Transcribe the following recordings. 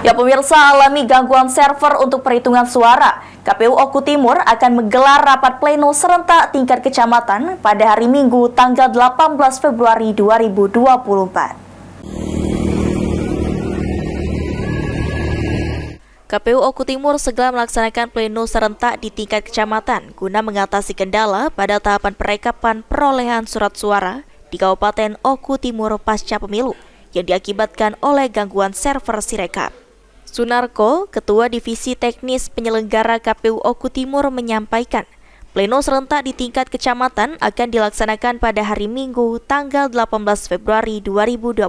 Ya pemirsa, alami gangguan server untuk perhitungan suara. KPU Oku Timur akan menggelar rapat pleno serentak tingkat kecamatan pada hari Minggu tanggal 18 Februari 2024. KPU Oku Timur segera melaksanakan pleno serentak di tingkat kecamatan guna mengatasi kendala pada tahapan perekapan perolehan surat suara di Kabupaten Oku Timur pasca pemilu yang diakibatkan oleh gangguan server Sirekap. Sunarko, Ketua Divisi Teknis Penyelenggara KPU Oku Timur menyampaikan, pleno serentak di tingkat kecamatan akan dilaksanakan pada hari Minggu tanggal 18 Februari 2024.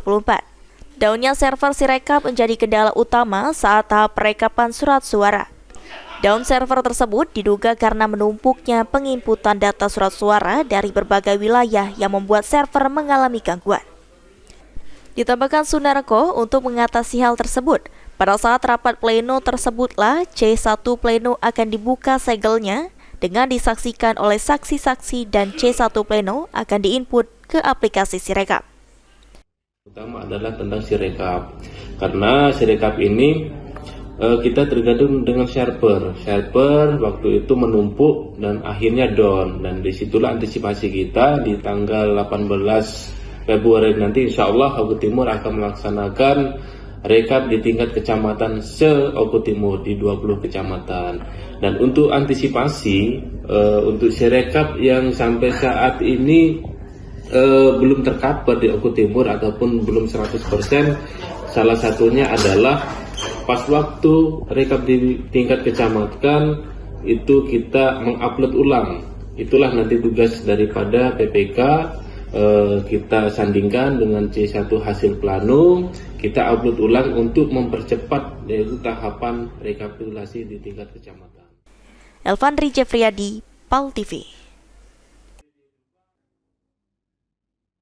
Downnya server Sirekap menjadi kendala utama saat tahap perekapan surat suara. Down server tersebut diduga karena menumpuknya penginputan data surat suara dari berbagai wilayah yang membuat server mengalami gangguan. Ditambahkan Sunarko, untuk mengatasi hal tersebut, pada saat rapat pleno tersebutlah C1 pleno akan dibuka segelnya dengan disaksikan oleh saksi-saksi dan C1 pleno akan diinput ke aplikasi Sirekap. Utama adalah tentang Sirekap, karena Sirekap ini kita tergantung dengan server waktu itu menumpuk dan akhirnya down, dan disitulah antisipasi kita di tanggal 18 Februari nanti insya Allah Oku Timur akan melaksanakan rekap di tingkat kecamatan se-Oku Timur di 20 kecamatan. Dan untuk antisipasi untuk Sirekap yang sampai saat ini belum tercover di Oku Timur ataupun belum 100%, salah satunya adalah pas waktu rekap di tingkat kecamatan itu kita mengupload ulang. Itulah nanti tugas daripada PPK, kita sandingkan dengan C1 hasil plano, kita upload ulang untuk mempercepat yaitu tahapan rekapitulasi di tingkat kecamatan. Elvanri Jeffriyadi, PAL TV.